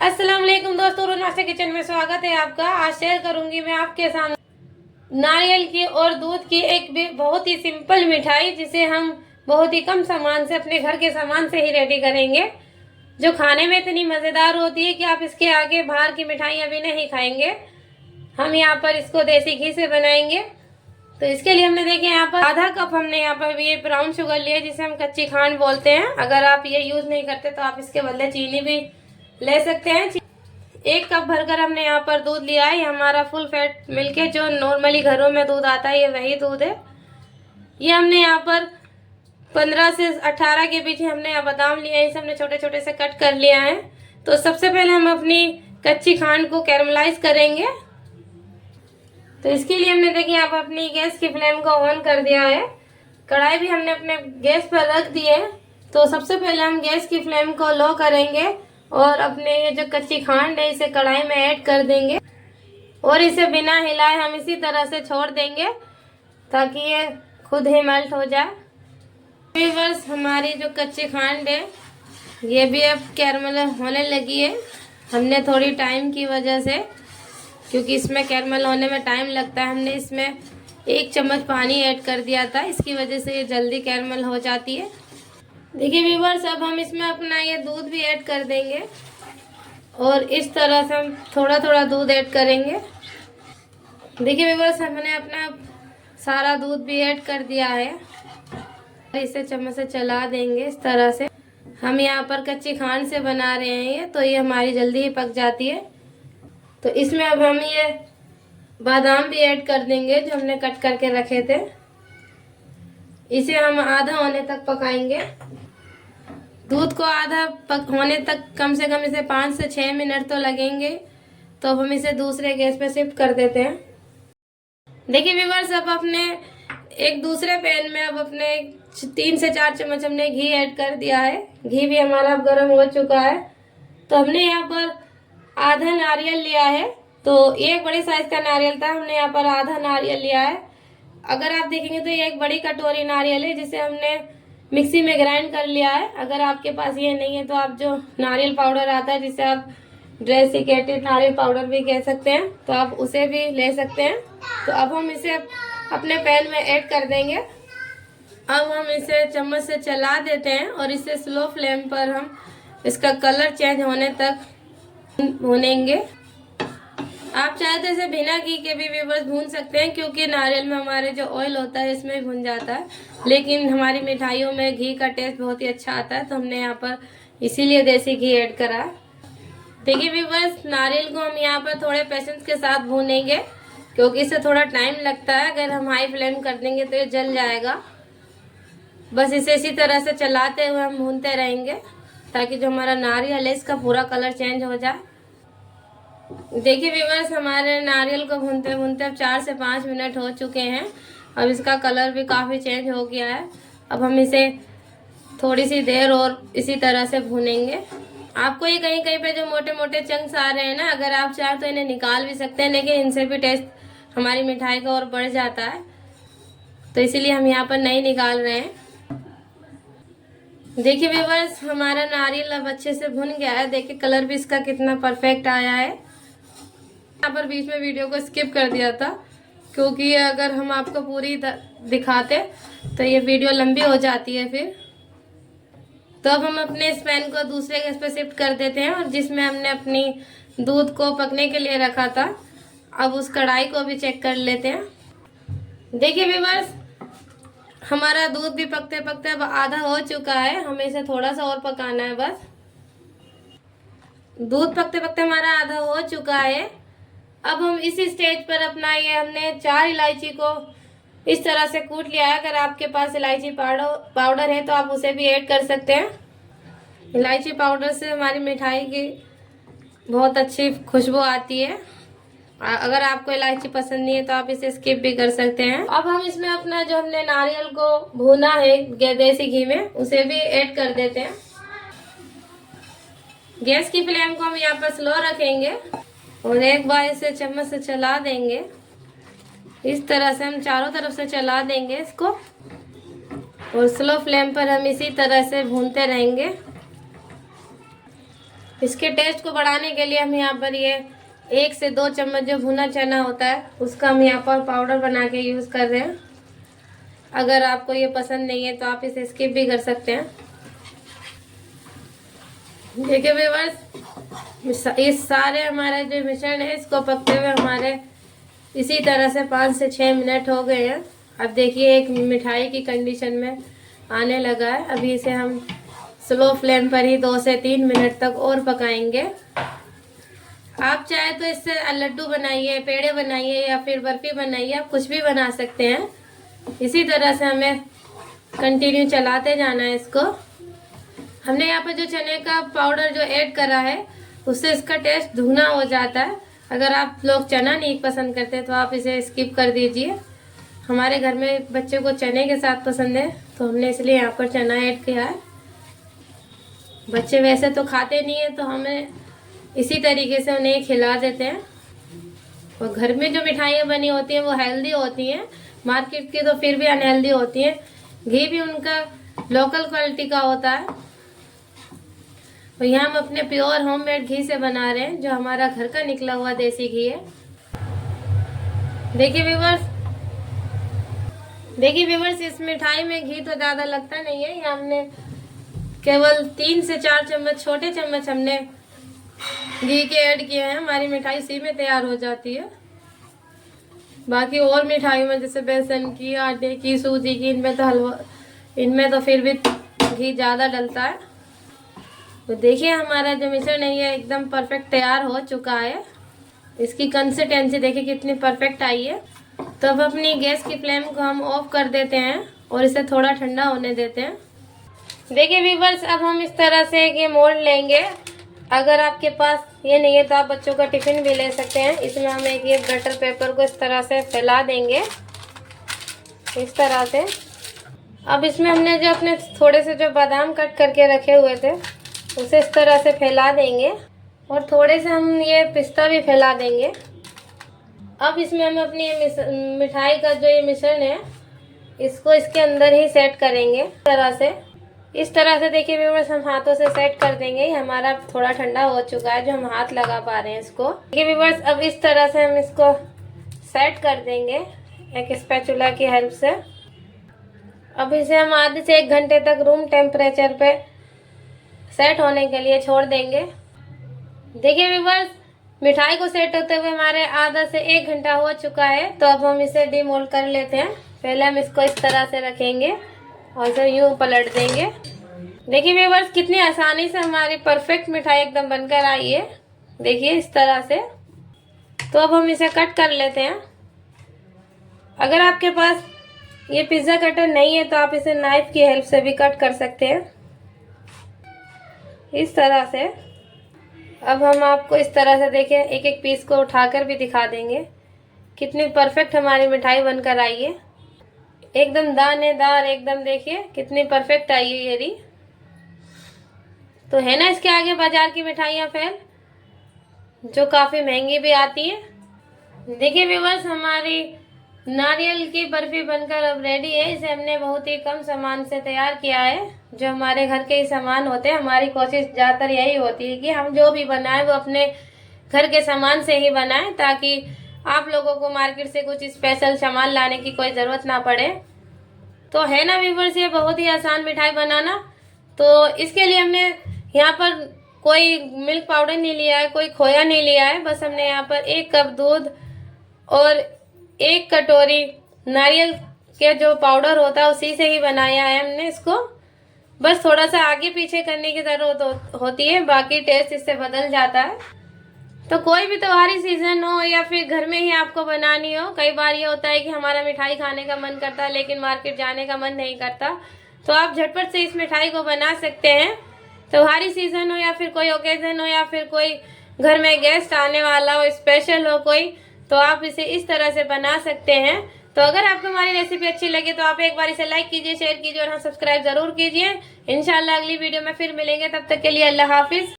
अस्सलाम वालेकुम दोस्तों, नाश्ता किचन में स्वागत है आपका। आज शेयर करूंगी मैं आपके सामने नारियल की और दूध की एक भी बहुत ही सिंपल मिठाई, जिसे हम बहुत ही कम सामान से, अपने घर के सामान से ही रेडी करेंगे, जो खाने में इतनी मज़ेदार होती है कि आप इसके आगे बाहर की मिठाइयाँ भी नहीं खाएंगे। हम यहाँ पर इसको देसी घी से बनाएंगे। तो इसके लिए हमने देखे यहाँ पर आधा कप हमने यहाँ पर ये ब्राउन शुगर लिया, जिसे हम कच्ची खांड बोलते हैं। अगर आप ये यूज़ नहीं करते तो आप इसके बदले चीनी भी ले सकते हैं। 1 कप भरकर हमने यहाँ पर दूध लिया है। ये हमारा फुल फैट मिल्क है, जो नॉर्मली घरों में दूध आता है, ये वही दूध है। ये हमने यहाँ पर 15 से 18 के बीच हमने यहाँ बादाम लिया है, इसे हमने छोटे छोटे से कट कर लिया है। तो सबसे पहले हम अपनी कच्ची खांड को कैरमलाइज करेंगे। तो इसके लिए हमने देखिए यहाँ पर अपनी गैस की फ्लेम को ऑन कर दिया है। कढ़ाई भी हमने अपने गैस पर रख दी है। तो सबसे पहले हम गैस की फ्लेम को लो करेंगे और अपने ये जो कच्ची खांड है इसे कढ़ाई में ऐड कर देंगे और इसे बिना हिलाए हम इसी तरह से छोड़ देंगे ताकि ये खुद ही मेल्ट हो जाए। बस हमारी जो कच्ची खांड है ये भी अब कैरमल होने लगी है। हमने थोड़ी टाइम की वजह से, क्योंकि इसमें कैरमल होने में टाइम लगता है, हमने इसमें 1 चम्मच पानी ऐड कर दिया था, इसकी वजह से ये जल्दी कैरमल हो जाती है। देखिए व्यूअर्स, अब हम इसमें अपना ये दूध भी ऐड कर देंगे और इस तरह से हम थोड़ा थोड़ा दूध ऐड करेंगे। देखिए व्यूअर्स, हमने अपना सारा दूध भी ऐड कर दिया है। इसे चम्मच से चला देंगे इस तरह से। हम यहाँ पर कच्ची खांड से बना रहे हैं ये, तो ये हमारी जल्दी ही पक जाती है। तो इसमें अब हम ये बादाम भी ऐड कर देंगे जो हमने कट करके रखे थे। इसे हम आधा होने तक पकाएंगे। दूध को आधा होने तक कम से कम इसे 5 से 6 मिनट तो लगेंगे। तो अब हम इसे दूसरे गैस पे शिफ्ट कर देते हैं। देखिए व्यूअर्स, अब अपने एक दूसरे पैन में अब अपने 3 से 4 चम्मच हमने घी ऐड कर दिया है। घी भी हमारा अब गर्म हो चुका है। तो हमने यहाँ पर आधा नारियल लिया है। तो एक बड़े साइज का नारियल था, हमने यहाँ पर आधा नारियल लिया है। अगर आप देखेंगे तो ये एक बड़ी कटोरी नारियल है, जिसे हमने मिक्सी में ग्राइंड कर लिया है। अगर आपके पास ये नहीं है तो आप जो नारियल पाउडर आता है, जिसे आप डेसिकेटेड नारियल पाउडर भी कह सकते हैं, तो आप उसे भी ले सकते हैं। तो अब हम इसे अपने पैन में ऐड कर देंगे। अब हम इसे चम्मच से चला देते हैं और इसे स्लो फ्लेम पर हम इसका कलर चेंज होने तक भूनेंगे। आप चाहे तो इसे बिना घी के भी व्यूअर्स भून सकते हैं, क्योंकि नारियल में हमारे जो ऑयल होता है इसमें भी भुन जाता है। लेकिन हमारी मिठाइयों में घी का टेस्ट बहुत ही अच्छा आता है, तो हमने यहाँ पर इसीलिए देसी घी ऐड करा है। देखिए व्यूअर्स, नारियल को हम यहाँ पर थोड़े पेशेंस के साथ भूनेंगे, क्योंकि इसे थोड़ा टाइम लगता है। अगर हम हाई फ्लेम कर देंगे तो ये जल जाएगा। बस इसे इसी तरह से चलाते हुए हम भूनते रहेंगे ताकि जो हमारा नारियल है इसका पूरा कलर चेंज हो जाए। देखिए व्यूअर्स, हमारे नारियल को भूनते भूनते अब 4 से 5 मिनट हो चुके हैं। अब इसका कलर भी काफ़ी चेंज हो गया है। अब हम इसे थोड़ी सी देर और इसी तरह से भूनेंगे। आपको ये कहीं कहीं पे जो मोटे मोटे चंक्स आ रहे हैं ना, अगर आप चाहें तो इन्हें निकाल भी सकते हैं, लेकिन इनसे भी टेस्ट हमारी मिठाई का और बढ़ जाता है, तो इसीलिए हम यहाँ पर नहीं निकाल रहे हैं। देखिए व्यूअर्स, हमारा नारियल अब अच्छे से भुन गया है। देखिए कलर भी इसका कितना परफेक्ट आया है। यहाँ पर बीच में वीडियो को स्किप कर दिया था, क्योंकि अगर हम आपको पूरी दिखाते तो ये वीडियो लंबी हो जाती है फिर। तो अब हम अपने इस पैन को दूसरे गैस पर शिफ्ट कर देते हैं, और जिसमें हमने अपनी दूध को पकने के लिए रखा था, अब उस कढ़ाई को भी चेक कर लेते हैं। देखिए व्यूअर्स, हमारा दूध भी पकते पकते अब आधा हो चुका है। हमें इसे थोड़ा सा और पकाना है बस। दूध पकते पकते हमारा आधा हो चुका है। अब हम इसी स्टेज पर अपना ये हमने 4 इलायची को इस तरह से कूट लिया है। अगर आपके पास इलायची पाउडर है तो आप उसे भी ऐड कर सकते हैं। इलायची पाउडर से हमारी मिठाई की बहुत अच्छी खुशबू आती है। अगर आपको इलायची पसंद नहीं है तो आप इसे स्किप भी कर सकते हैं। अब हम इसमें अपना जो हमने नारियल को भूना है देसी घी में, उसे भी ऐड कर देते हैं। गैस की फ्लेम को हम यहाँ पर स्लो रखेंगे और एक बार इसे चम्मच से चला देंगे। इस तरह से हम चारों तरफ से चला देंगे इसको, और स्लो फ्लेम पर हम इसी तरह से भूनते रहेंगे। इसके टेस्ट को बढ़ाने के लिए हम यहाँ पर ये 1 से 2 चम्मच जो भुना चना होता है उसका हम यहाँ पर पाउडर बना के यूज़ कर रहे हैं। अगर आपको ये पसंद नहीं है तो आप इसे स्किप भी कर सकते हैं। देखिए व्यूअर्स, इस सारे हमारे जो मिश्रण है इसको पकते हुए हमारे इसी तरह से 5 से 6 मिनट हो गए हैं। अब देखिए एक मिठाई की कंडीशन में आने लगा है। अभी इसे हम स्लो फ्लेम पर ही 2 से 3 मिनट तक और पकाएंगे। आप चाहे तो इससे लड्डू बनाइए, पेड़े बनाइए या फिर बर्फी बनाइए, आप कुछ भी बना सकते हैं। इसी तरह से हमें कंटिन्यू चलाते जाना है इसको। हमने यहाँ पर जो चने का पाउडर जो ऐड करा है उससे इसका टेस्ट दुगना हो जाता है। अगर आप लोग चना नहीं पसंद करते तो आप इसे स्किप कर दीजिए। हमारे घर में बच्चे को चने के साथ पसंद है तो हमने इसलिए यहाँ पर चना ऐड किया है। बच्चे वैसे तो खाते नहीं है तो हमें इसी तरीके से उन्हें खिला देते हैं। और घर में जो मिठाइयाँ बनी होती हैं वो हेल्दी होती हैं, मार्केट की तो फिर भी अनहेल्दी होती हैं। घी भी उनका लोकल क्वालिटी का होता है। और यहाँ हम अपने प्योर होममेड घी से बना रहे हैं जो हमारा घर का निकला हुआ देसी घी है। देखिए व्यूवर्स, इस मिठाई में घी तो ज़्यादा लगता नहीं है। यहाँ हमने केवल 3 से 4 चम्मच, छोटे चम्मच हमने घी के ऐड किए हैं। हमारी मिठाई इसी में तैयार हो जाती है। बाकी और मिठाइयों में जैसे बेसन की, आटे की, सूजी की, इनमें तो फिर भी घी ज़्यादा डलता है। तो देखिए हमारा जो मिश्रण है ये एकदम परफेक्ट तैयार हो चुका है। इसकी कंसिस्टेंसी देखिए कितनी परफेक्ट आई है। तो अब अपनी गैस की फ्लेम को हम ऑफ कर देते हैं और इसे थोड़ा ठंडा होने देते हैं। देखिए व्यूअर्स, अब हम इस तरह से ये मोल्ड लेंगे। अगर आपके पास ये नहीं है तो आप बच्चों का टिफ़िन भी ले सकते हैं। इसमें हम एक ये बटर पेपर को इस तरह से फैला देंगे, इस तरह से। अब इसमें हमने जो अपने थोड़े से जो बादाम कट करके रखे हुए थे उसे इस तरह से फैला देंगे और थोड़े से हम ये पिस्ता भी फैला देंगे। अब इसमें हम अपनी मिठाई का जो ये मिश्रण है इसको इसके अंदर ही सेट करेंगे इस तरह से। देखिए व्यूअर्स, हम हाथों से सेट कर देंगे। हमारा थोड़ा ठंडा हो चुका है जो हम हाथ लगा पा रहे हैं इसको। देखिए व्यूअर्स, अब इस तरह से हम इसको सेट कर देंगे एक स्पैचुला की हेल्प से। अब इसे हम आधे से 1 घंटे तक रूम टेम्परेचर पे सेट होने के लिए छोड़ देंगे। देखिए व्यूअर्स, मिठाई को सेट होते हुए हमारे आधा से 1 घंटा हो चुका है। तो अब हम इसे डीमोल्ड कर लेते हैं। पहले हम इसको इस तरह से रखेंगे और इसे यूं पलट देंगे। देखिए व्यूअर्स, कितनी आसानी से हमारी परफेक्ट मिठाई एकदम बनकर आई है। देखिए इस तरह से। तो अब हम इसे कट कर लेते हैं। अगर आपके पास ये पिज़्ज़ा कटर नहीं है तो आप इसे नाइफ की हेल्प से भी कट कर सकते हैं, इस तरह से। अब हम आपको इस तरह से देखिए एक एक पीस को उठाकर भी दिखा देंगे कितनी परफेक्ट हमारी मिठाई बनकर आई है। एकदम दानेदार, एकदम देखिए कितनी परफेक्ट आई है ये रही। तो है ना इसके आगे बाजार की मिठाइयाँ फेल, जो काफ़ी महंगी भी आती है। देखिए व्यूअर्स, हमारी नारियल की बर्फी बनकर अब रेडी है। इसे हमने बहुत ही कम सामान से तैयार किया है, जो हमारे घर के ही सामान होते हैं। हमारी कोशिश ज़्यादातर यही होती है कि हम जो भी बनाएं वो अपने घर के सामान से ही बनाएं, ताकि आप लोगों को मार्केट से कुछ स्पेशल सामान लाने की कोई ज़रूरत ना पड़े। तो है ना व्यूअर्स, ये बहुत ही आसान मिठाई बनाना। तो इसके लिए हमने यहाँ पर कोई मिल्क पाउडर नहीं लिया है, कोई खोया नहीं लिया है। बस हमने यहाँ पर 1 कप दूध और 1 कटोरी नारियल के जो पाउडर होता है उसी से ही बनाया है हमने इसको। बस थोड़ा सा आगे पीछे करने की ज़रूरत होती है, बाकी टेस्ट इससे बदल जाता है। तो कोई भी त्योहारी सीज़न हो या फिर घर में ही आपको बनानी हो, कई बार ये होता है कि हमारा मिठाई खाने का मन करता है लेकिन मार्केट जाने का मन नहीं करता, तो आप झटपट से इस मिठाई को बना सकते हैं। त्योहारी सीज़न हो या फिर कोई ओकेजन हो या फिर कोई घर में गेस्ट आने वाला हो, स्पेशल हो कोई, तो आप इसे इस तरह से बना सकते हैं। तो अगर आपको हमारी रेसिपी अच्छी लगी तो आप एक बार इसे लाइक कीजिए, शेयर कीजिए और हाँ सब्सक्राइब जरूर कीजिए। इंशाल्लाह अगली वीडियो में फिर मिलेंगे, तब तक के लिए अल्लाह हाफिज़।